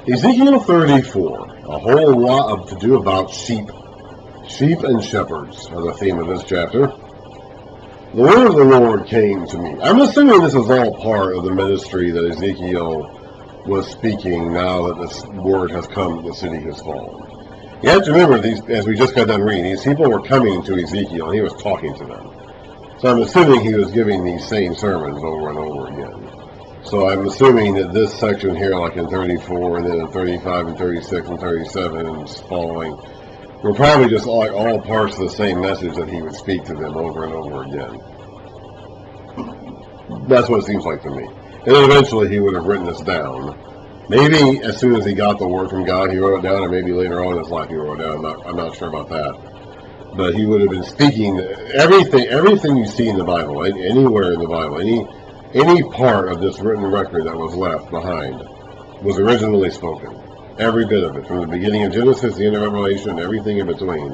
Ezekiel 34, a whole lot to do about sheep. Sheep and shepherds are the theme of this chapter. The word of the Lord came to me. I'm assuming this is all part of the ministry that Ezekiel was speaking now that this word has come, the city has fallen. You have to remember, as we just got done reading, these people were coming to Ezekiel and he was talking to them. So I'm assuming he was giving these same sermons over and over again. So I'm assuming that this section here, like in 34, and then in 35 and 36 and 37 and following, were probably just like all parts of the same message that he would speak to them over and over again. That's what it seems like to me. And then eventually he would have written this down. Maybe as soon as he got the word from God, he wrote it down, or maybe later on in his life he wrote it down. I'm not sure about that. But he would have been speaking everything you see in the Bible, anywhere in the Bible, any part of this written record that was left behind was originally spoken. Every bit of it, from the beginning of Genesis, the end of Revelation, everything in between,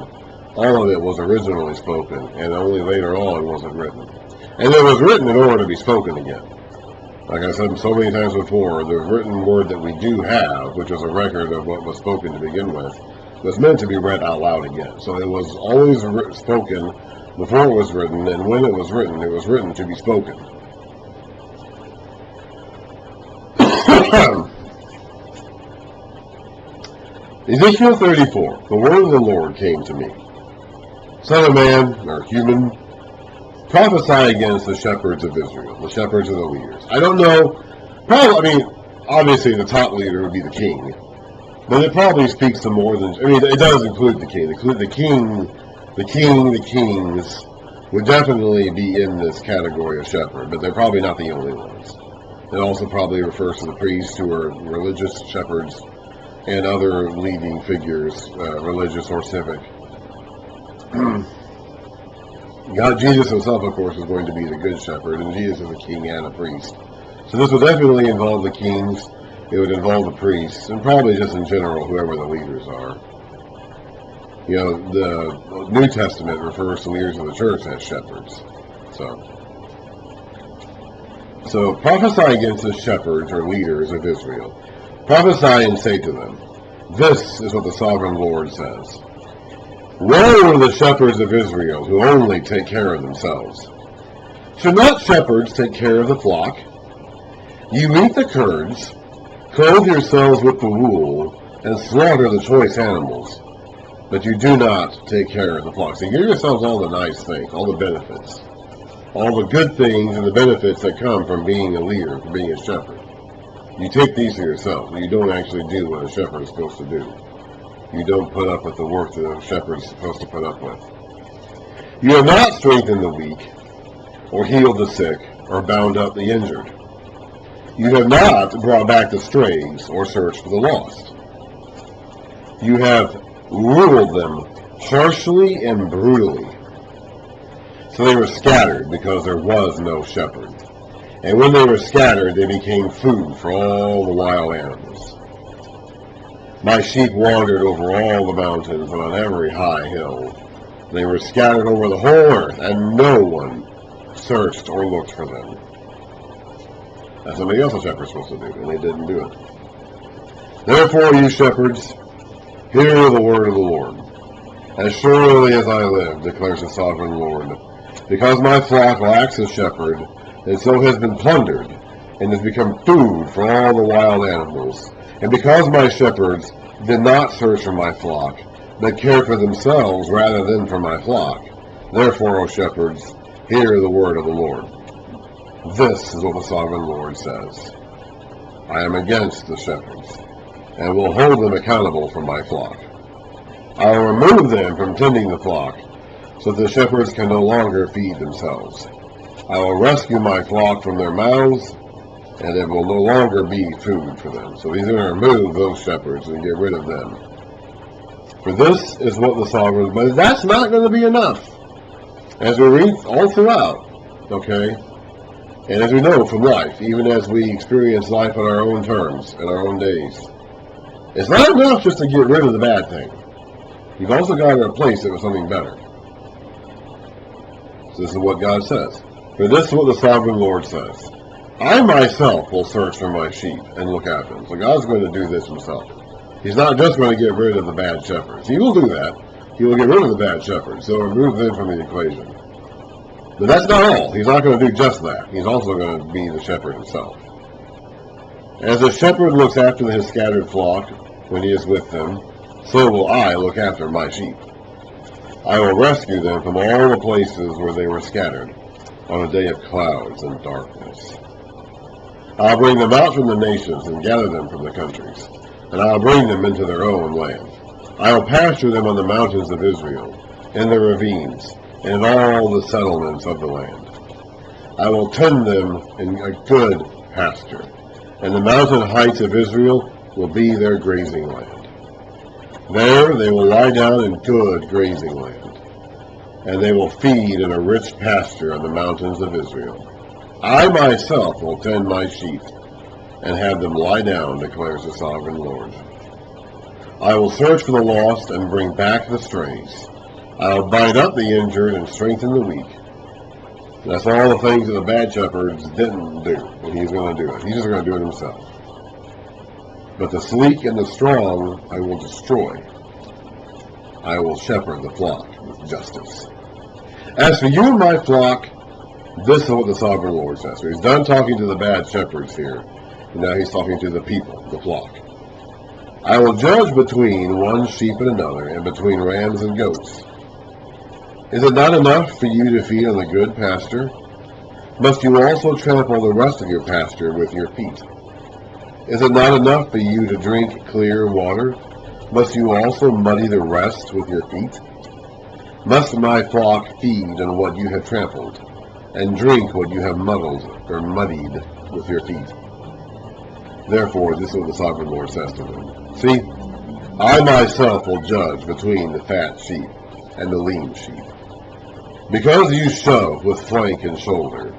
all of it was originally spoken, and only later on was it written. And it was written in order to be spoken again. Like I said so many times before, the written word that we do have, which is a record of what was spoken to begin with, was meant to be read out loud again. So it was always spoken before it was written, and when it was written to be spoken. Ezekiel 34, the word of the Lord came to me. Son of man, or human, prophesy against the shepherds of Israel, the shepherds of the leaders. I don't know, obviously the top leader would be the king, but it probably speaks to more than, it does include the king. The kings would definitely be in this category of shepherd, but they're probably not the only ones. It also probably refers to the priests who are religious shepherds and other leading figures, religious or civic. God, Jesus himself, of course, is going to be the good shepherd, and Jesus is a king and a priest. So this would definitely involve the kings, it would involve the priests, and probably just in general, whoever the leaders are. You know, the New Testament refers to leaders of the church as shepherds. So prophesy against the shepherds or leaders of Israel. Prophesy and say to them, this is what the sovereign Lord says. Woe to the shepherds of Israel who only take care of themselves. Should not shepherds take care of the flock? You meet the kurds, clothe yourselves with the wool, and slaughter the choice animals, but you do not take care of the flock. So you give yourselves all the nice things, all the benefits, all the good things and the benefits that come from being a leader, from being a shepherd. You take these to yourself, and you don't actually do what a shepherd is supposed to do. You don't put up with the work that a shepherd is supposed to put up with. You have not strengthened the weak, or healed the sick, or bound up the injured. You have not brought back the strays, or searched for the lost. You have ruled them harshly and brutally. So they were scattered because there was no shepherd. And when they were scattered, they became food for all the wild animals. My sheep wandered over all the mountains and on every high hill. They were scattered over the whole earth, and no one searched or looked for them. That's somebody else's shepherd's supposed to do, and they didn't do it. Therefore, you shepherds, hear the word of the Lord. As surely as I live, declares the sovereign Lord, because my flock lacks a shepherd, and so has been plundered, and has become food for all the wild animals, and because my shepherds did not search for my flock, but cared for themselves rather than for my flock, therefore, O shepherds, hear the word of the Lord. This is what the sovereign Lord says. I am against the shepherds, and will hold them accountable for my flock. I will remove them from tending the flock, so that the shepherds can no longer feed themselves. I will rescue my flock from their mouths, and it will no longer be food for them. So he's going to remove those shepherds and get rid of them. For this is what the sovereign, but that's not going to be enough. As we read all throughout, okay, and as we know from life, even as we experience life on our own terms, in our own days, it's not enough just to get rid of the bad thing. You've also got to replace it with something better. So this is what God says. For this is what the sovereign Lord says. I myself will search for my sheep and look after them. So God's going to do this himself. He's not just going to get rid of the bad shepherds. He will do that. He will get rid of the bad shepherds. He'll remove them from the equation. But that's not all. He's not going to do just that. He's also going to be the shepherd himself. As a shepherd looks after his scattered flock when he is with them, so will I look after my sheep. I will rescue them from all the places where they were scattered on a day of clouds and darkness. I'll bring them out from the nations and gather them from the countries, and I'll bring them into their own land. I will pasture them on the mountains of Israel, in the ravines, and in all the settlements of the land. I will tend them in a good pasture, and the mountain heights of Israel will be their grazing land. There they will lie down in good grazing land, and they will feed in a rich pasture on the mountains of Israel. I myself will tend my sheep, and have them lie down, declares the sovereign Lord. I will search for the lost and bring back the strays. I will bind up the injured and strengthen the weak. That's all the things that the bad shepherds didn't do, and he's going to do it. He's just going to do it himself. But the sleek and the strong I will destroy. I will shepherd the flock with justice. As for you, my flock, this is what the sovereign Lord says. So he's done talking to the bad shepherds here, and now he's talking to the people, the flock. I will judge between one sheep and another, and between rams and goats. Is it not enough for you to feed on the good pasture? Must you also trample the rest of your pasture with your feet? Is it not enough for you to drink clear water? Must you also muddy the rest with your feet? Must my flock feed on what you have trampled, and drink what you have muddled or muddied with your feet? Therefore, this is what the sovereign Lord says to them. See, I myself will judge between the fat sheep and the lean sheep. Because you shove with flank and shoulder,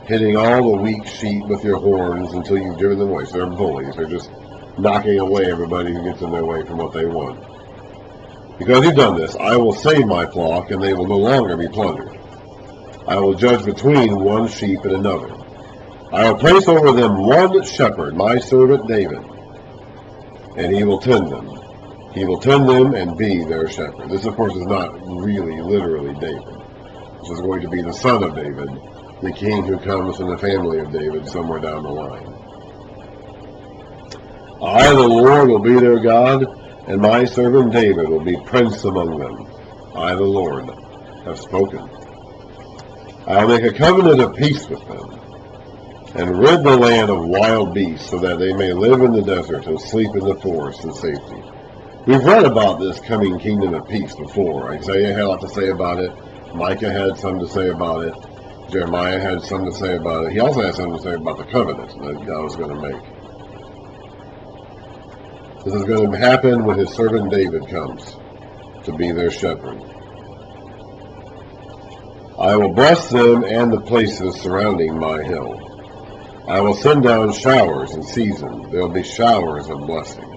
hitting all the weak sheep with your horns until you've driven them away. So they're bullies. They're just knocking away everybody who gets in their way from what they want. Because you've done this, I will save my flock, and they will no longer be plundered. I will judge between one sheep and another. I will place over them one shepherd, my servant David, and he will tend them. He will tend them and be their shepherd. This, of course, is not really, literally David. This is going to be the son of David, the king who comes from the family of David somewhere down the line. I, the Lord, will be their God, and my servant David will be prince among them. I, the Lord, have spoken. I will make a covenant of peace with them, and rid the land of wild beasts, so that they may live in the desert and sleep in the forest in safety. We've read about this coming kingdom of peace before. Isaiah had a lot to say about it. Micah had something to say about it. Jeremiah had something to say about it. He also had something to say about the covenant that God was going to make. This is going to happen when his servant David comes to be their shepherd. I will bless them and the places surrounding my hill. I will send down showers in season. There will be showers of blessing.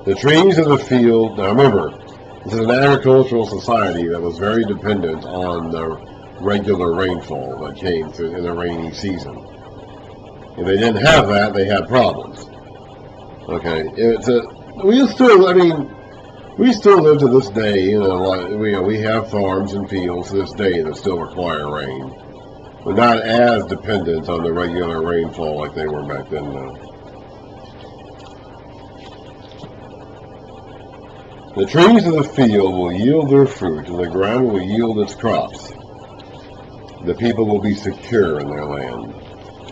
The trees of the field, now remember, this is an agricultural society that was very dependent on the regular rainfall that came through in the rainy season. If they didn't have that, they had problems. Okay, we still live to this day. We have farms and fields to this day that still require rain. We're not as dependent on the regular rainfall like they were back then, though. The trees of the field will yield their fruit, and the ground will yield its crops. The people will be secure in their land.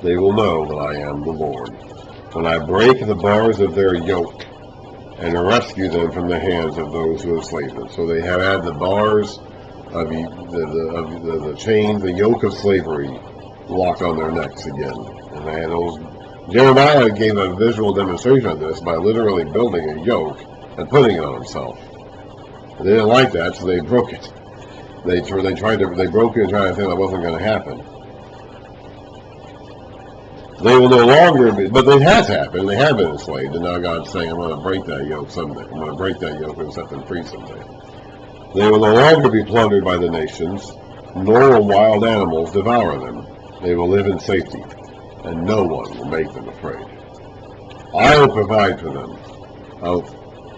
They will know that I am the Lord, when I break the bars of their yoke and rescue them from the hands of those who enslave them. So they have had the bars of the chains, the yoke of slavery locked on their necks again. And they had those. Jeremiah gave a visual demonstration of this by literally building a yoke and putting it on himself. And they didn't like that, so they broke it. They broke it and tried to say that wasn't going to happen. They will no longer be, but it has happened. They have been enslaved, and now God's saying, I'm going to break that yoke someday. I'm going to break that yoke and set them free someday. They will no longer be plundered by the nations, nor will wild animals devour them. They will live in safety, and no one will make them afraid. I will provide for them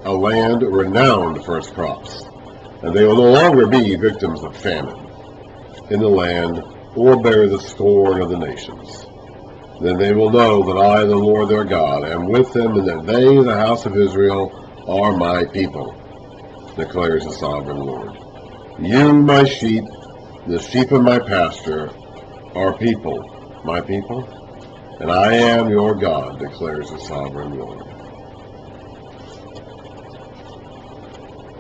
a land renowned for its crops, and they will no longer be victims of famine in the land or bear the scorn of the nations. Then they will know that I, the Lord their God, am with them, and that they, the house of Israel, are my people, declares the sovereign Lord. You, my sheep, the sheep of my pasture, are people, my people, and I am your God, declares the sovereign Lord.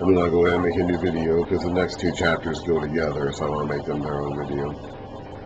I'm going to go ahead and make a new video because the next two chapters go together, so I want to make them their own video.